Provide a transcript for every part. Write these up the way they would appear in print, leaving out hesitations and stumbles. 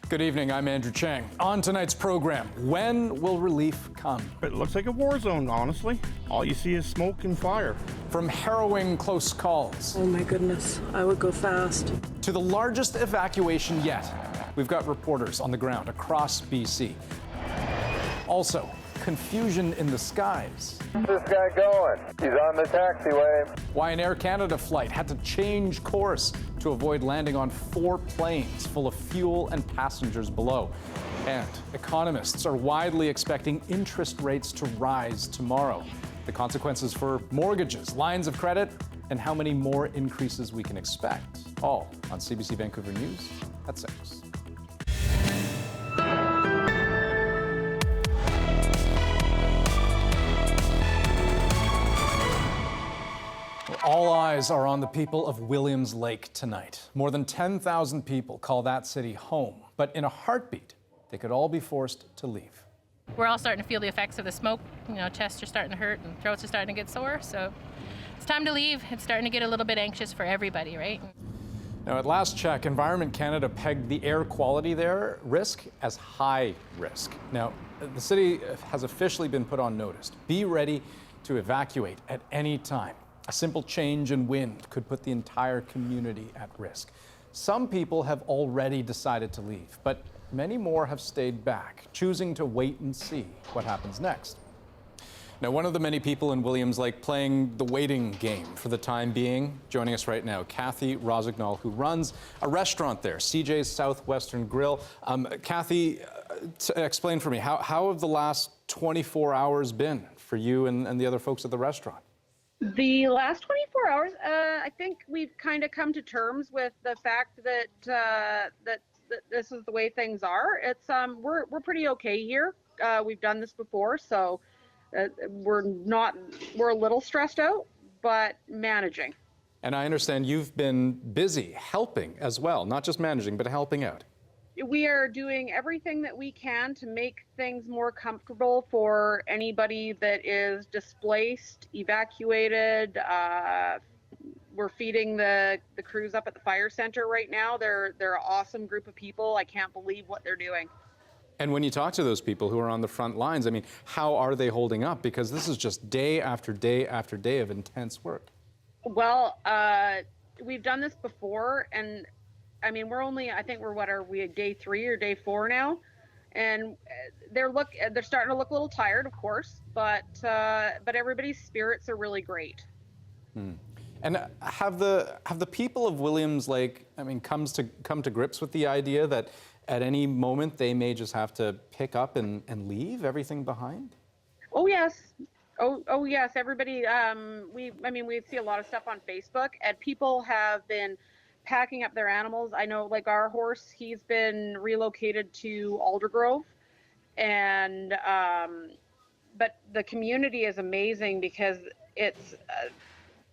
Good evening, I'm Andrew Chang. On tonight's program, when will relief come? It looks like a war zone, honestly. All you see is smoke and fire. From harrowing close calls. Oh my goodness, I would go fast. To the largest evacuation yet. We've got reporters on the ground across BC. Also, confusion in the skies. This guy going? He's on the taxiway. Why an Air Canada flight had to change course to avoid landing on 4 planes full of fuel and passengers below. And economists are widely expecting interest rates to rise tomorrow. The consequences for mortgages, lines of credit, and how many more increases we can expect. All on CBC Vancouver News at 6. All eyes are on the people of Williams Lake tonight. More than 10,000 people call that city home, but in a heartbeat, they could all be forced to leave. We're all starting to feel the effects of the smoke. You know, chests are starting to hurt and throats are starting to get sore, so it's time to leave. It's starting to get a little bit anxious for everybody, right? Now, at last check, Environment Canada pegged the air quality there risk as high risk. Now, the city has officially been put on notice. Be ready to evacuate at any time. A simple change in wind could put the entire community at risk. Some people have already decided to leave, but many more have stayed back, choosing to wait and see what happens next. Now, one of the many people in Williams Lake playing the waiting game for the time being, joining us right now, Kathy Rosignol, who runs a restaurant there, CJ's Southwestern Grill. Kathy, explain for me, how have the last 24 hours been for you and the other folks at the restaurant? The last 24 hours, I think we've kind of come to terms with the fact that that this is the way things are. It's we're pretty okay here. We've done this before, so we're a little stressed out, but managing. And I understand you've been busy helping as well, not just managing, but helping out. We are doing everything that we can to make things more comfortable for anybody that is displaced, evacuated. We're feeding the crews up at the fire center right now. They're an awesome group of people. I can't believe what they're doing. And when you talk to those people who are on the front lines, I mean, how are they holding up? Because this is just day after day after day of intense work. Well, we've done this before, and I mean, I think we're day 3 or day 4 now, and they're starting to look a little tired, of course, but everybody's spirits are really great. And have the people of Williams Lake, I mean, come to grips with the idea that at any moment they may just have to pick up and leave everything behind? Oh yes. Oh yes. Everybody. We see a lot of stuff on Facebook, and people have been packing up their animals. I know, like our horse, he's been relocated to Aldergrove, and but the community is amazing because it's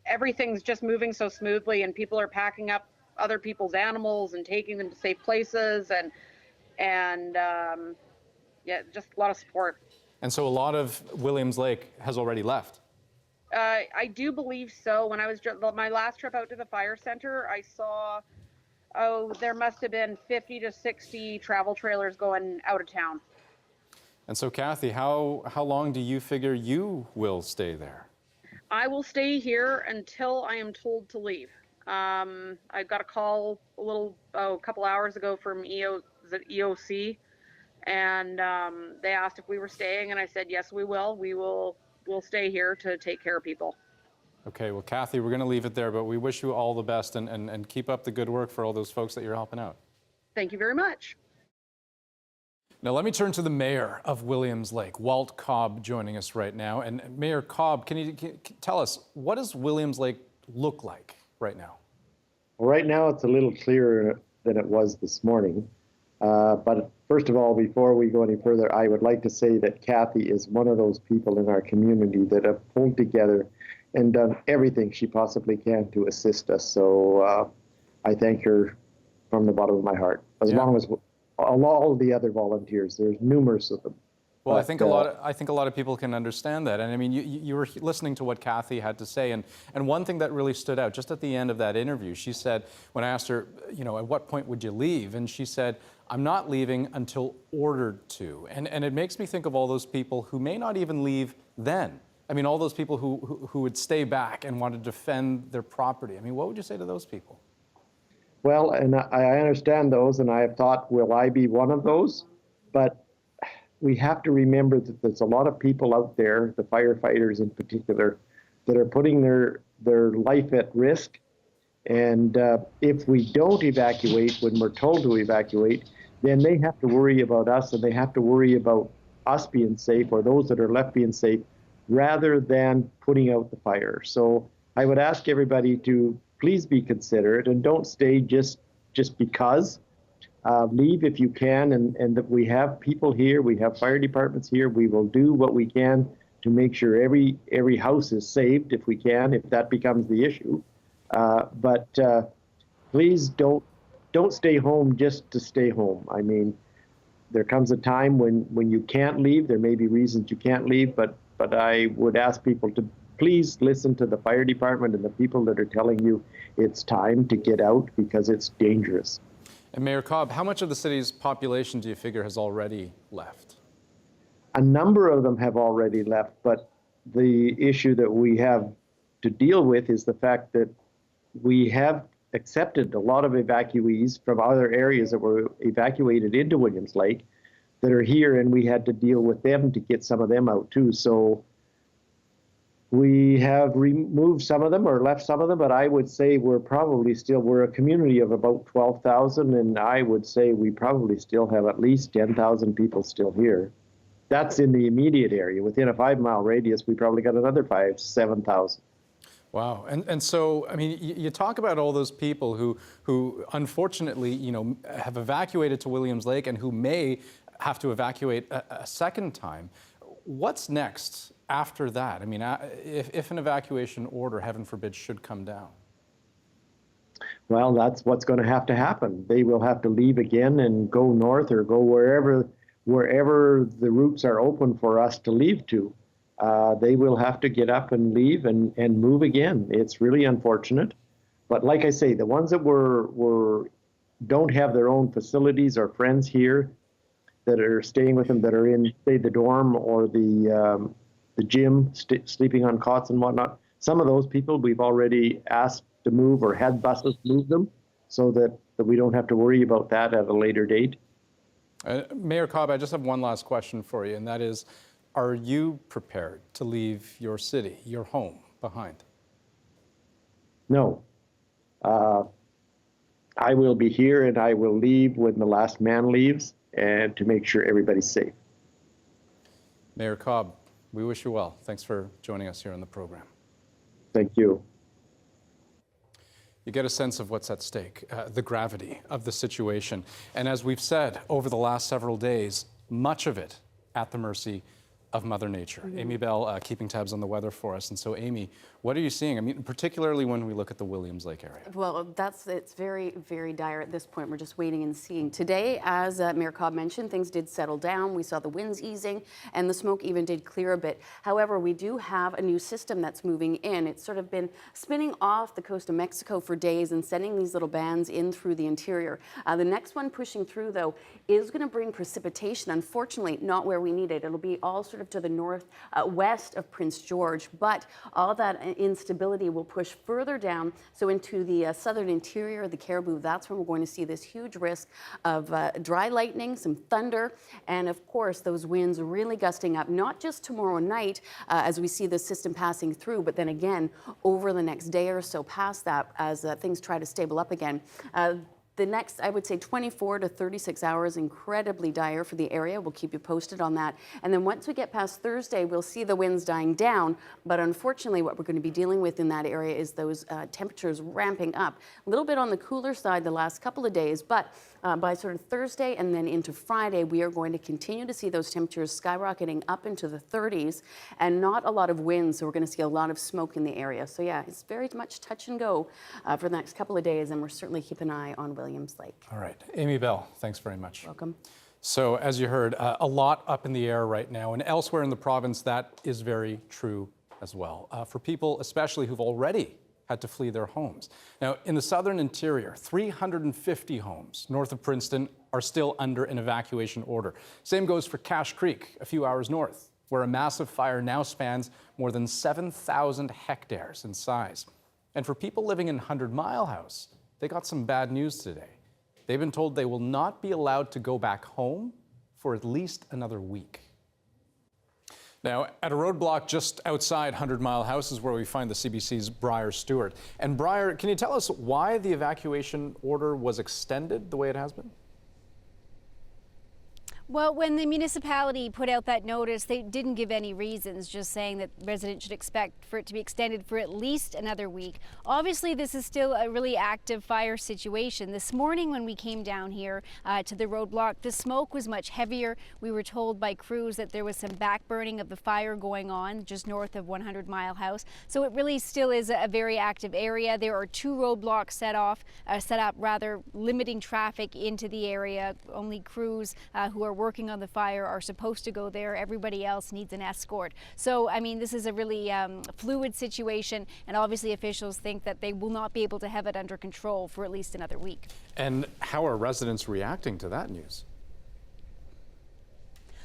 everything's just moving so smoothly, and people are packing up other people's animals and taking them to safe places, and yeah, just a lot of support. And so a lot of Williams Lake has already left. I do believe so. When I was my last trip out to the fire center, I saw, there must have been 50 to 60 travel trailers going out of town. And so, Kathy, how long do you figure you will stay there? I will stay here until I am told to leave. I got a call a couple hours ago from EOC, and they asked if we were staying, and I said yes, we will. We'll stay here to take care of people. Okay, well, Kathy, we're going to leave it there, but we wish you all the best and keep up the good work for all those folks that you're helping out. Thank you very much. Now, let me turn to the mayor of Williams Lake, Walt Cobb, joining us right now. And Mayor Cobb, can you tell us, what does Williams Lake look like right now? Well, right now, it's a little clearer than it was this morning. But first of all, before we go any further, I would like to say that Kathy is one of those people in our community that have pulled together and done everything she possibly can to assist us. So I thank her from the bottom of my heart, as long as all the other volunteers. There's numerous of them. Well, I think a lot of people can understand that. And I mean, you were listening to what Kathy had to say, and one thing that really stood out just at the end of that interview, she said, when I asked her, you know, at what point would you leave? And she said, I'm not leaving until ordered to. And it makes me think of all those people who may not even leave then. I mean, all those people who would stay back and want to defend their property. I mean, what would you say to those people? Well, and I understand those, and I have thought, will I be one of those? But we have to remember that there's a lot of people out there, the firefighters in particular, that are putting their life at risk. And if we don't evacuate when we're told to evacuate, then they have to worry about us, and they have to worry about us being safe, or those that are left being safe, rather than putting out the fire. So I would ask everybody to please be considerate and don't stay just because. Leave if you can, and that we have people here, we have fire departments here. We will do what we can to make sure every house is saved if we can, if that becomes the issue. But please don't stay home just to stay home. I mean, there comes a time when you can't leave. There may be reasons you can't leave, but I would ask people to please listen to the fire department and the people that are telling you it's time to get out because it's dangerous. And Mayor Cobb, how much of the city's population do you figure has already left? A number of them have already left, but the issue that we have to deal with is the fact that we have accepted a lot of evacuees from other areas that were evacuated into Williams Lake that are here, and we had to deal with them to get some of them out too. So we have removed some of them or left some of them, but I would say we're a community of about 12,000, and I would say we probably still have at least 10,000 people still here. That's in the immediate area. Within a 5-mile radius, we probably got another 7,000. Wow. And so, I mean, you talk about all those people who unfortunately, have evacuated to Williams Lake and who may have to evacuate a second time. What's next after that? I mean, if an evacuation order, heaven forbid, should come down? Well, that's what's going to happen. They will have to leave again and go north or go wherever the routes are open for us to leave to. They will have to get up and leave and move again. It's really unfortunate. But like I say, the ones that don't have their own facilities or friends here that are staying with them, that are in, say, the dorm or the gym, sleeping on cots and whatnot, some of those people we've already asked to move or had buses move them so that we don't have to worry about that at a later date. Mayor Cobb, I just have one last question for you, and that is, are you prepared to leave your city, your home, behind? No. I will be here, and I will leave when the last man leaves, and to make sure everybody's safe. Mayor Cobb, we wish you well. Thanks for joining us here on the program. Thank you. You get a sense of what's at stake, the gravity of the situation. And as we've said over the last several days, much of it at the mercy of Mother Nature. Mm-hmm. Amy Bell keeping tabs on the weather for us. And so, Amy, what are you seeing? I mean, particularly when we look at the Williams Lake area. Well, it's very, very dire at this point. We're just waiting and seeing. Today, as Mayor Cobb mentioned, things did settle down. We saw the winds easing, and the smoke even did clear a bit. However, we do have a new system that's moving in. It's sort of been spinning off the coast of Mexico for days and sending these little bands in through the interior. The next one pushing through, though, is going to bring precipitation. Unfortunately, not where we need it. It'll be all sort of to the north, west of Prince George, but all that instability will push further down, so into the southern interior, the Caribou. That's when we're going to see this huge risk of dry lightning, some thunder, and of course those winds really gusting up, not just tomorrow night as we see the system passing through, but then again over the next day or so past that as things try to stable up again. The next, I would say, 24 to 36 hours, incredibly dire for the area. We'll keep you posted on that. And then once we get past Thursday, we'll see the winds dying down. But unfortunately, what we're going to be dealing with in that area is those temperatures ramping up. A little bit on the cooler side the last couple of days, but by sort of Thursday and then into Friday, we are going to continue to see those temperatures skyrocketing up into the 30s and not a lot of wind. So we're going to see a lot of smoke in the area. So yeah, it's very much touch and go for the next couple of days. And we're certainly keeping an eye on Williams Lake. All right. Amy Bell, thanks very much. Welcome. So as you heard, a lot up in the air right now, and elsewhere in the province, that is very true as well. For people especially who've already had to flee their homes. Now, in the southern interior, 350 homes north of Princeton are still under an evacuation order. Same goes for Cache Creek, a few hours north, where a massive fire now spans more than 7,000 hectares in size. And for people living in 100 Mile House, they got some bad news today. They've been told they will not be allowed to go back home for at least another week. Now, at a roadblock just outside 100 Mile House is where we find the CBC's Briar Stewart. And Briar, can you tell us why the evacuation order was extended the way it has been? Well, when the municipality put out that notice, they didn't give any reasons, just saying that residents should expect for it to be extended for at least another week. Obviously, this is still a really active fire situation. This morning when we came down here to the roadblock, the smoke was much heavier. We were told by crews that there was some backburning of the fire going on just north of 100 Mile House. So it really still is a very active area. There are 2 roadblocks set up, limiting traffic into the area. Only crews who are working on the fire are supposed to go there. Everybody else needs an escort. So, I mean, this is a really fluid situation, and obviously officials think that they will not be able to have it under control for at least another week. And how are residents reacting to that news?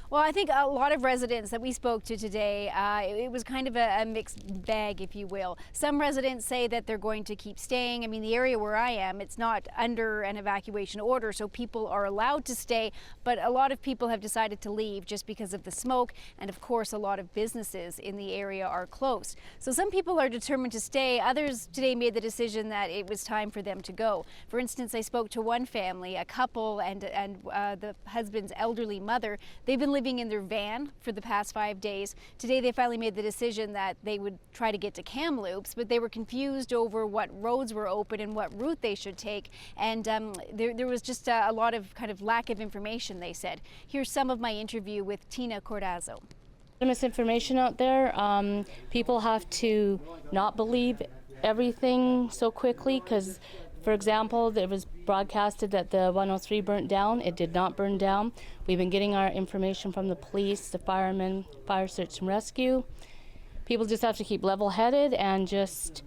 Well, I think a lot of residents that we spoke to today, it was kind of a mixed bag, if you will. Some residents say that they're going to keep staying. I mean, the area where I am, it's not under an evacuation order, so people are allowed to stay, but a lot of people have decided to leave just because of the smoke, and of course, a lot of businesses in the area are closed. So some people are determined to stay. Others today made the decision that it was time for them to go. For instance, I spoke to one family, a couple, and the husband's elderly mother. They've been living in their van for the past 5 days. Today they finally made the decision that they would try to get to Kamloops, but they were confused over what roads were open and what route they should take, and there was just a lot of kind of lack of information, they said. Here's some of my interview with Tina Cordazzo. Misinformation out there. People have to not believe everything so quickly, because for example, it was broadcasted that the 103 burnt down. It did not burn down. We've been getting our information from the police, the firemen, fire search and rescue. People just have to keep level-headed and just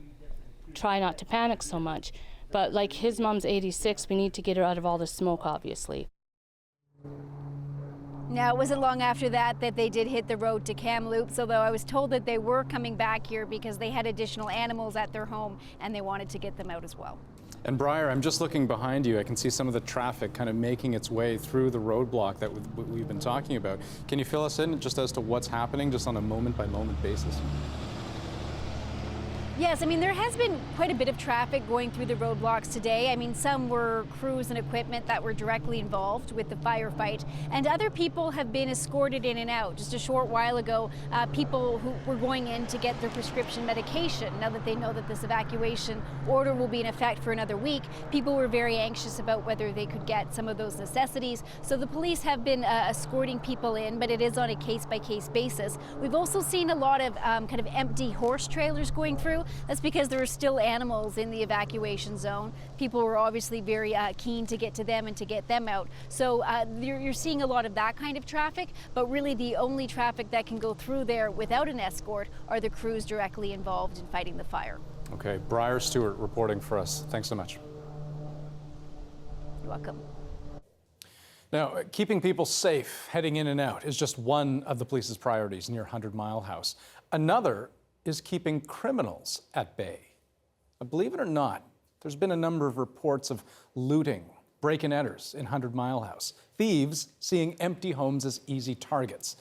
try not to panic so much. But like his mom's 86, we need to get her out of all the smoke, obviously. Now, it wasn't long after that they did hit the road to Kamloops, although I was told that they were coming back here because they had additional animals at their home and they wanted to get them out as well. And Briar, I'm just looking behind you. I can see some of the traffic kind of making its way through the roadblock that we've been talking about. Can you fill us in just as to what's happening, just on a moment-by-moment basis? Yes, I mean, there has been quite a bit of traffic going through the roadblocks today. I mean, some were crews and equipment that were directly involved with the firefight, and other people have been escorted in and out. Just a short while ago, people who were going in to get their prescription medication, now that they know that this evacuation order will be in effect for another week, people were very anxious about whether they could get some of those necessities. So the police have been escorting people in, but it is on a case-by-case basis. We've also seen a lot of kind of empty horse trailers going through. That's because there are still animals in the evacuation zone. People were obviously very keen to get to them and to get them out. So you're seeing a lot of that kind of traffic, but really the only traffic that can go through there without an escort are the crews directly involved in fighting the fire. Okay, Briar Stewart reporting for us. Thanks so much. You're welcome. Now, keeping people safe heading in and out is just one of the police's priorities near 100 Mile House. Another is keeping criminals at bay. Now, believe it or not, there's been a number of reports of looting, break-and-enters in 100 Mile House. Thieves seeing empty homes as easy targets.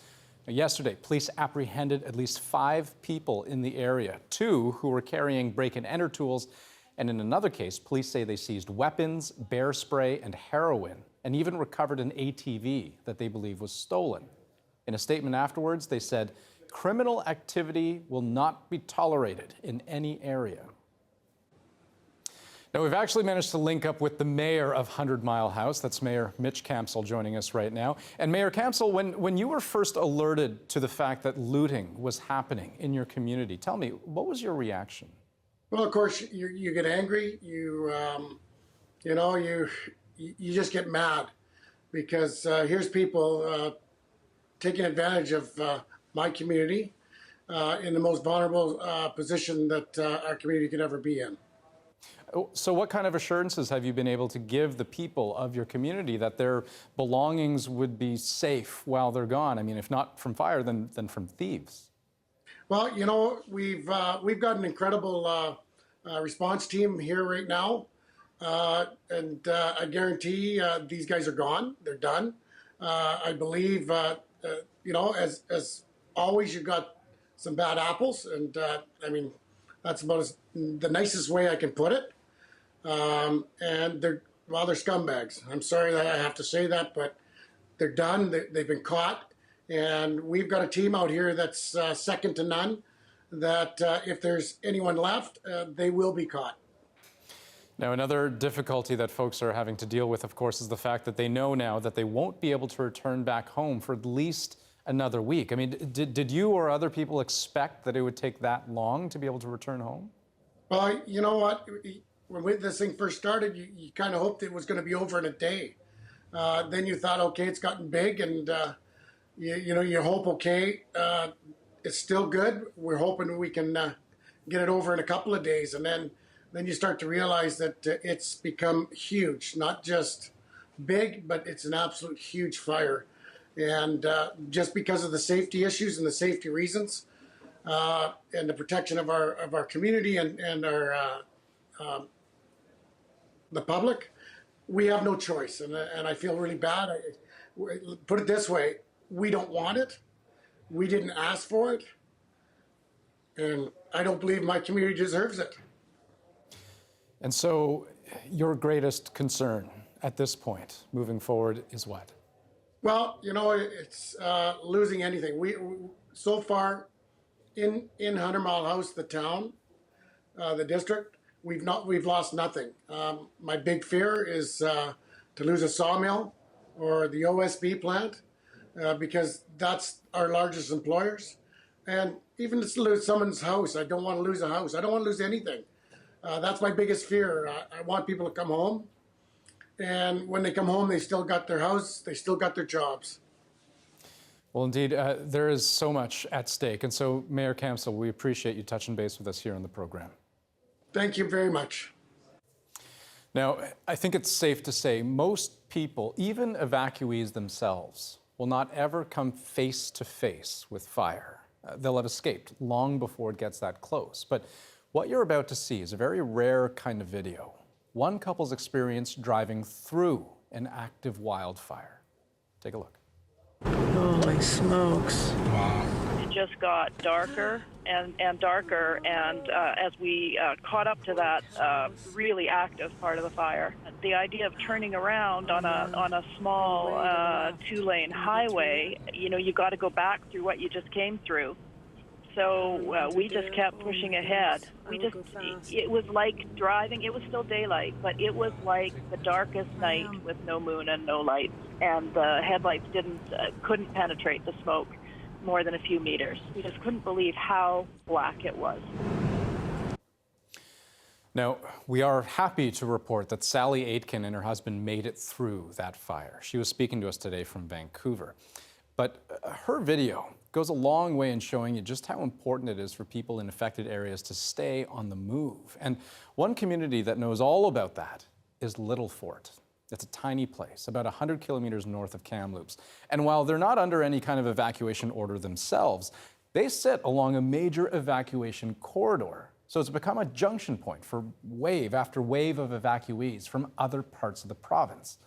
Now, yesterday, police apprehended at least 5 people in the area, 2 who were carrying break-and-enter tools, and in another case, police say they seized weapons, bear spray, and heroin, and even recovered an ATV that they believe was stolen. In a statement afterwards, they said, "Criminal activity will not be tolerated in any area." Now, we've actually managed to link up with the mayor of 100 Mile House. That's Mayor Mitch Campsell joining us right now. And Mayor Campsell, when you were first alerted to the fact that looting was happening in your community, tell me, what was your reaction? Well, of course, you get angry. You just get mad because here's people taking advantage of my community in the most vulnerable position that our community could ever be in. So what kind of assurances have you been able to give the people of your community that their belongings would be safe while they're gone? I mean, if not from fire, then from thieves. Well, you know, we've got an incredible response team here right now, and I guarantee these guys are gone. They're done. I believe, you know, as always, you've got some bad apples, and I mean, that's about the nicest way I can put it. And they're scumbags. I'm sorry that I have to say that, but they're done. They've been caught, and we've got a team out here that's second to none. That if there's anyone left, they will be caught. Now, another difficulty that folks are having to deal with, of course, is the fact that they know now that they won't be able to return back home for at least another week. I mean, did you or other people expect that it would take that long to be able to return home? Well, you know what? When this thing first started, you kind of hoped it was going to be over in a day. Then you thought, okay, it's gotten big, and you know, you hope, okay, it's still good. We're hoping we can get it over in a couple of days, and then you start to realize that it's become huge, not just big, but it's an absolute huge fire. And just because of the safety issues and the safety reasons, and the protection of our community and our the public, we have no choice. And I feel really bad. Put it this way, we don't want it. We didn't ask for it. And I don't believe my community deserves it. And so your greatest concern at this point, moving forward, is what? Well, you know, it's losing anything. We so far in 100 Mile House, the town, the district, we've lost nothing. My big fear is to lose a sawmill or the OSB plant, because that's our largest employers. And even to lose someone's house, I don't want to lose a house. I don't want to lose anything. That's my biggest fear. I want people to come home. And when they come home, they still got their house, they still got their jobs. Well, indeed, there is so much at stake. And so, Mayor Kamsel, we appreciate you touching base with us here on the program. Thank you very much. Now, I think it's safe to say most people, even evacuees themselves, will not ever come face to face with fire. They'll have escaped long before it gets that close. But what you're about to see is a very rare kind of video. One couple's experience driving through an active wildfire. Take a look. Holy smokes. Wow. It just got darker and darker, and as we caught up to that really active part of the fire, the idea of turning around on a small 2-lane highway, you know, you got to go back through what you just came through. So we just kept pushing ahead. It was like driving. It was still daylight, but it was like the darkest night with no moon and no lights. And the headlights couldn't penetrate the smoke more than a few meters. We just couldn't believe how black it was. Now, we are happy to report that Sally Aitken and her husband made it through that fire. She was speaking to us today from Vancouver. But her video goes a long way in showing you just how important it is for people in affected areas to stay on the move. And one community that knows all about that is Little Fort. It's a tiny place, about 100 kilometers north of Kamloops. And while they're not under any kind of evacuation order themselves, they sit along a major evacuation corridor. So it's become a junction point for wave after wave of evacuees from other parts of the province.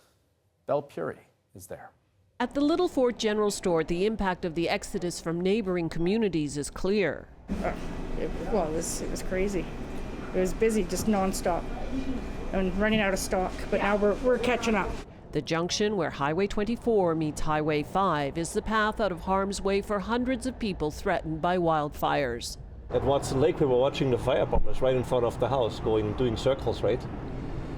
Belle Puri is there. At the Little Fort General Store, the impact of the exodus from neighboring communities is clear. It was crazy. It was busy, just nonstop, and running out of stock. But now we're catching up. The junction where Highway 24 meets Highway 5 is the path out of harm's way for hundreds of people threatened by wildfires. At Watson Lake, we were watching the fire bombers right in front of the house, doing circles, right?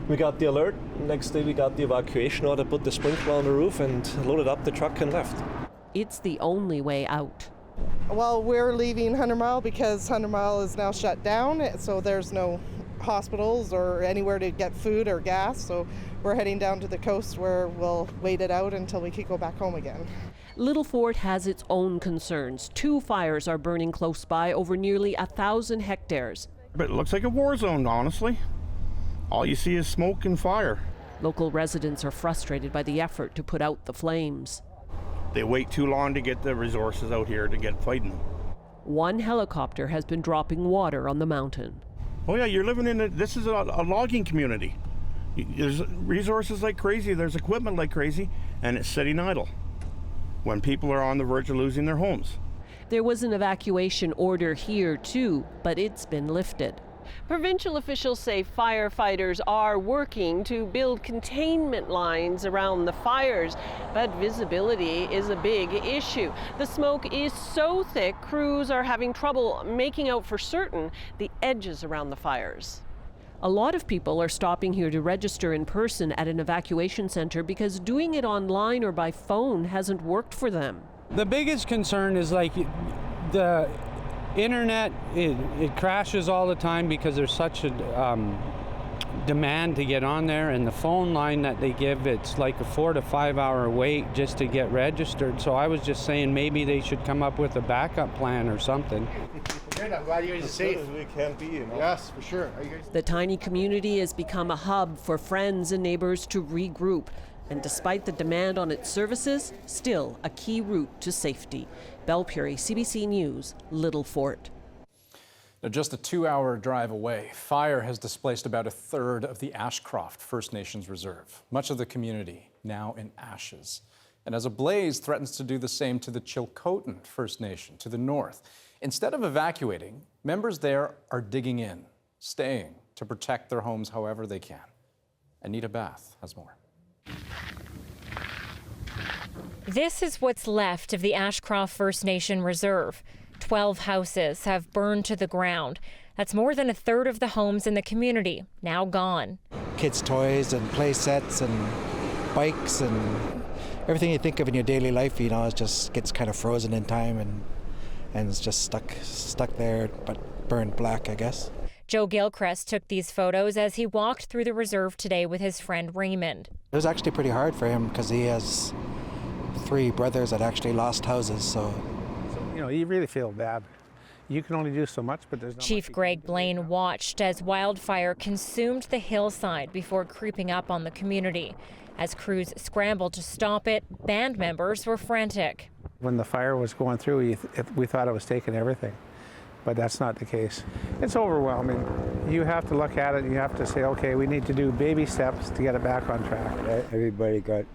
We got the alert. Next day we got the evacuation order, put the sprinkler on the roof and loaded up the truck and left. It's the only way out. Well, we're leaving 100 Mile because 100 Mile is now shut down, so there's no hospitals or anywhere to get food or gas. So we're heading down to the coast where we'll wait it out until we can go back home again. Little Fort has its own concerns. 2 fires are burning close by over nearly 1,000 hectares. But it looks like a war zone, honestly. all you see is smoke and fire. Local residents are frustrated by the effort to put out the flames. They wait too long to get the resources out here to get fighting them. One helicopter has been dropping water on the mountain. Oh yeah, you're living in this is a logging community. There's resources like crazy, there's equipment like crazy, and it's sitting idle when people are on the verge of losing their homes. There was an evacuation order here too, but it's been lifted. Provincial officials say firefighters are working to build containment lines around the fires, but visibility is a big issue. The smoke is so thick, crews are having trouble making out for certain the edges around the fires. A lot of people are stopping here to register in person at an evacuation center because doing it online or by phone hasn't worked for them. The biggest concern is like the internet, it crashes all the time because there's such a demand to get on there, and the phone line that they give, it's like a 4 to 5 hour wait just to get registered. So I was just saying maybe they should come up with a backup plan or something. Good, I'm glad you guys are safe. As we can be, you know. Yes, for sure. The tiny community has become a hub for friends and neighbors to regroup. And despite the demand on its services, still a key route to safety. Belpuri, CBC News, Little Fort. Now, just a 2-hour drive away, fire has displaced about a third of the Ashcroft First Nations Reserve. Much of the community now in ashes. And as a blaze threatens to do the same to the Chilcotin First Nation to the north. Instead of evacuating, members there are digging in, staying to protect their homes however they can. Anita Bath has more. This is what's left of the Ashcroft First Nation Reserve. 12 houses have burned to the ground. That's more than a third of the homes in the community, now gone. Kids' toys and play sets and bikes and everything you think of in your daily life, you know, it just gets kind of frozen in time and it's just stuck there, but burned black, I guess. Joe Gilchrist took these photos as he walked through the reserve today with his friend Raymond. It was actually pretty hard for him because he has 3 brothers that actually lost houses, so you know, you really feel bad. You can only do so much, but there's not Chief Greg Blaine watched as wildfire consumed the hillside before creeping up on the community. As crews scrambled to stop it, band members were frantic. When the fire was going through, we thought it was taking everything, but that's not the case. It's overwhelming. You have to look at it and you have to say, okay, we need to do baby steps to get it back on track. Everybody got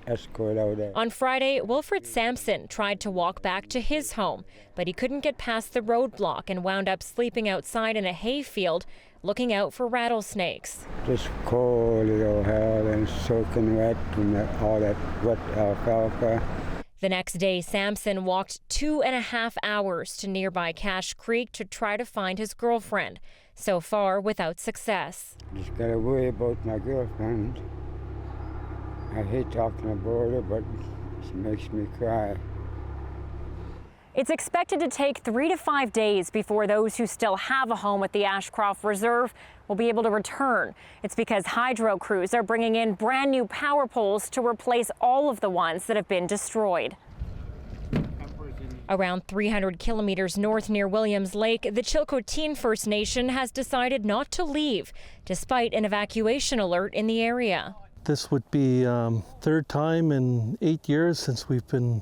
escorted out there. On Friday, Wilfred Sampson tried to walk back to his home, but he couldn't get past the roadblock and wound up sleeping outside in a hayfield, looking out for rattlesnakes. Just cold, you know, hell, and soaking wet and all that wet alfalfa. The next day, Sampson walked 2.5 hours to nearby Cache Creek to try to find his girlfriend, so far without success. Just gotta worry about my girlfriend. I hate talking about her, but it makes me cry. It's expected to take 3 to 5 days before those who still have a home at the Ashcroft Reserve will be able to return. It's because hydro crews are bringing in brand new power poles to replace all of the ones that have been destroyed. Around 300 kilometers north near Williams Lake, the Chilcotin First Nation has decided not to leave, despite an evacuation alert in the area. This would be third time in 8 years since we've been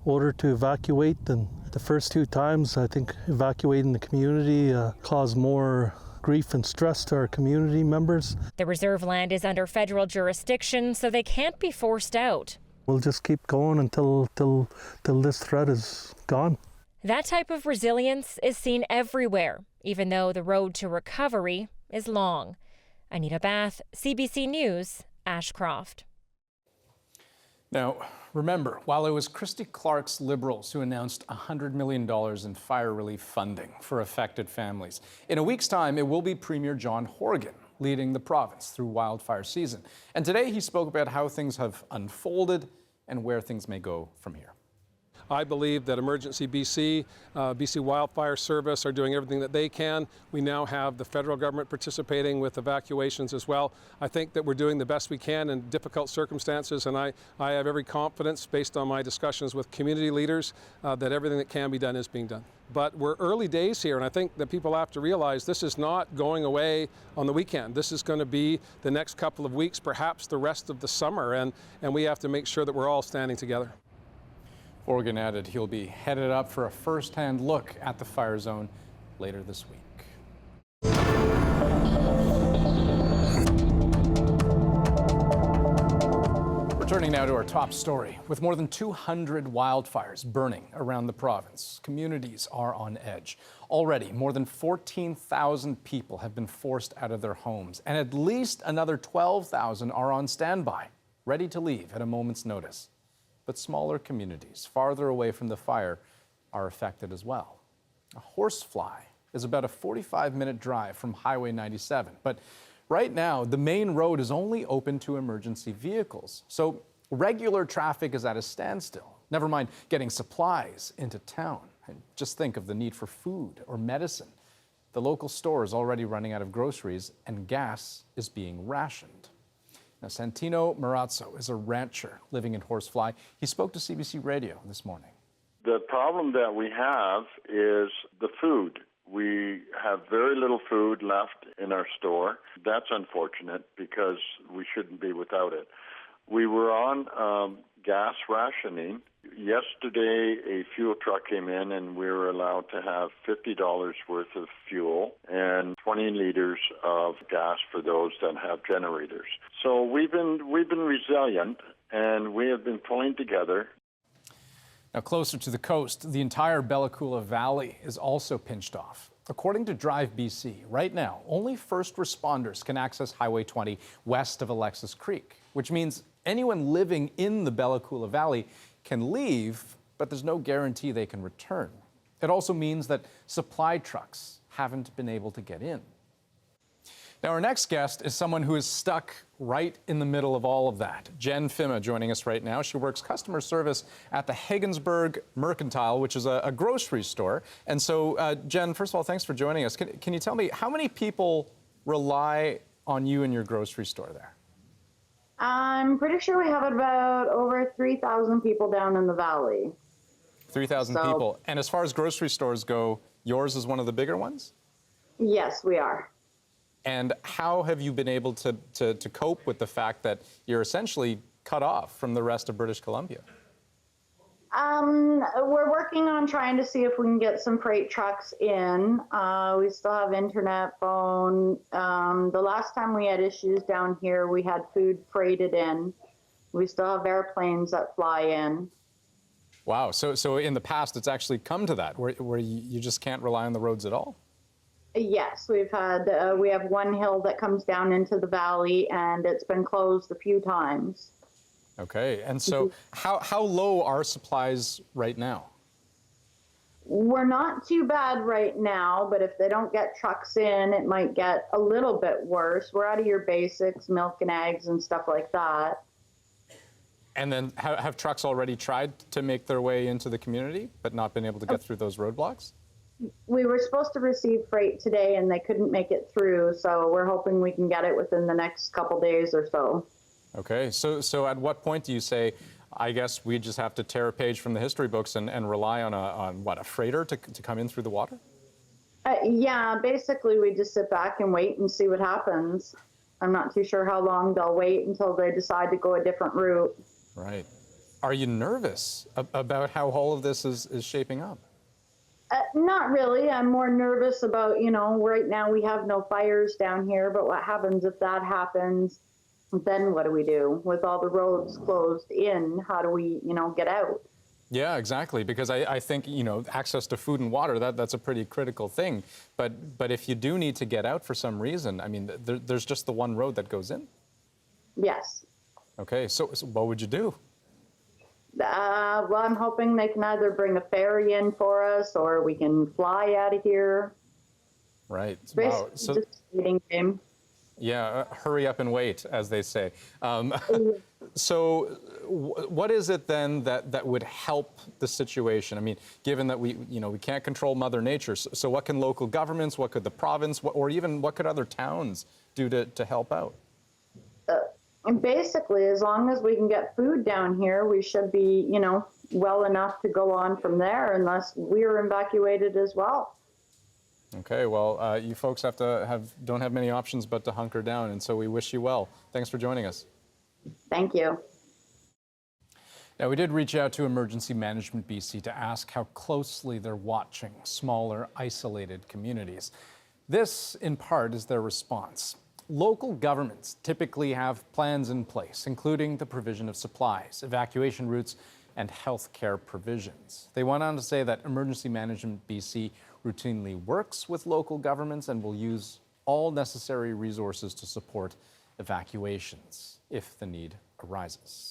ordered to evacuate, and the first 2 times I think evacuating the community caused more grief and stress to our community members. The reserve land is under federal jurisdiction, so they can't be forced out. We'll just keep going until this threat is gone. That type of resilience is seen everywhere, even though the road to recovery is long. Anita Bath, CBC News, Ashcroft. Now, remember, while it was Christy Clark's Liberals who announced $100 million in fire relief funding for affected families, in a week's time, it will be Premier John Horgan leading the province through wildfire season. And today he spoke about how things have unfolded and where things may go from here. I believe that Emergency BC, BC Wildfire Service are doing everything that they can. We now have the federal government participating with evacuations as well. I think that we're doing the best we can in difficult circumstances, and I have every confidence based on my discussions with community leaders that everything that can be done is being done. But we're early days here, and I think that people have to realize this is not going away on the weekend. This is going to be the next couple of weeks, perhaps the rest of the summer, and we have to make sure that we're all standing together. Horgan added he'll be headed up for a first-hand look at the fire zone later this week. Returning now to our top story. With more than 200 wildfires burning around the province, communities are on edge. Already, more than 14,000 people have been forced out of their homes, and at least another 12,000 are on standby, ready to leave at a moment's notice. But smaller communities farther away from the fire are affected as well. A horsefly is about a 45-minute drive from Highway 97, but right now, the main road is only open to emergency vehicles, so regular traffic is at a standstill. Never mind getting supplies into town. And just think of the need for food or medicine. The local store is already running out of groceries, and gas is being rationed. Now, Santino Marazzo is a rancher living in Horsefly. He spoke to CBC Radio this morning. The problem that we have is the food. We have very little food left in our store. That's unfortunate because we shouldn't be without it. We were on gas rationing. Yesterday, a fuel truck came in and we were allowed to have $50 worth of fuel and 20 liters of gas for those that have generators. So we've been resilient, and we have been pulling together. Now, closer to the coast, the entire Bella Coola Valley is also pinched off. According to Drive BC, right now, only first responders can access Highway 20 west of Alexis Creek, which means anyone living in the Bella Coola Valley can leave, but there's no guarantee they can return. It also means that supply trucks haven't been able to get in. Now, our next guest is someone who is stuck right in the middle of all of that. Jen Fima joining us right now. She works customer service at the Higginsburg Mercantile, which is a grocery store. And so, Jen, first of all, thanks for joining us. Can you tell me how many people rely on you in your grocery store there? I'm pretty sure we have about over 3,000 people down in the valley. 3,000 people. And as far as grocery stores go, yours is one of the bigger ones? Yes, we are. And how have you been able to cope with the fact that you're essentially cut off from the rest of British Columbia? We're working on trying to see if we can get some freight trucks in. We still have internet, phone. The last time we had issues down here, we had food freighted in. We still have airplanes that fly in. Wow. So in the past, it's actually come to that, where you just can't rely on the roads at all? Yes, we have one hill that comes down into the valley, and it's been closed a few times. Okay, and so how low are supplies right now? We're not too bad right now, but if they don't get trucks in, it might get a little bit worse. We're out of your basics, milk and eggs and stuff like that. And then have trucks already tried to make their way into the community, but not been able to get through those roadblocks? We were supposed to receive freight today, and they couldn't make it through, so we're hoping we can get it within the next couple days or so. Okay, so at what point do you say, I guess we just have to tear a page from the history books and rely on a freighter to come in through the water? Yeah, basically we just sit back and wait and see what happens. I'm not too sure how long they'll wait until they decide to go a different route. Right. Are you nervous about how all of this is shaping up? Not really. I'm more nervous about, right now we have no fires down here, but what happens if that happens? Then what do we do? With all the roads closed in, how do we, get out? Yeah, exactly. Because I think, access to food and water, that's a pretty critical thing. But if you do need to get out for some reason, I mean, there's just the one road that goes in? Yes. Okay, so what would you do? Well, I'm hoping they can either bring a ferry in for us or we can fly out of here. Right. Wow. So just a waiting game. Yeah, hurry up and wait, as they say. So what is it then that would help the situation? I mean, given that we can't control Mother Nature, so what can local governments, what could the province, or even what could other towns do to help out? And basically, as long as we can get food down here, we should be, well enough to go on from there, unless we're evacuated as well. Okay, well, you folks don't have many options but to hunker down, and so we wish you well. Thanks for joining us. Thank you. Now, we did reach out to Emergency Management BC to ask how closely they're watching smaller, isolated communities. This, in part, is their response. Local governments typically have plans in place, including the provision of supplies, evacuation routes, and health care provisions. They went on to say that Emergency Management BC routinely works with local governments and will use all necessary resources to support evacuations if the need arises.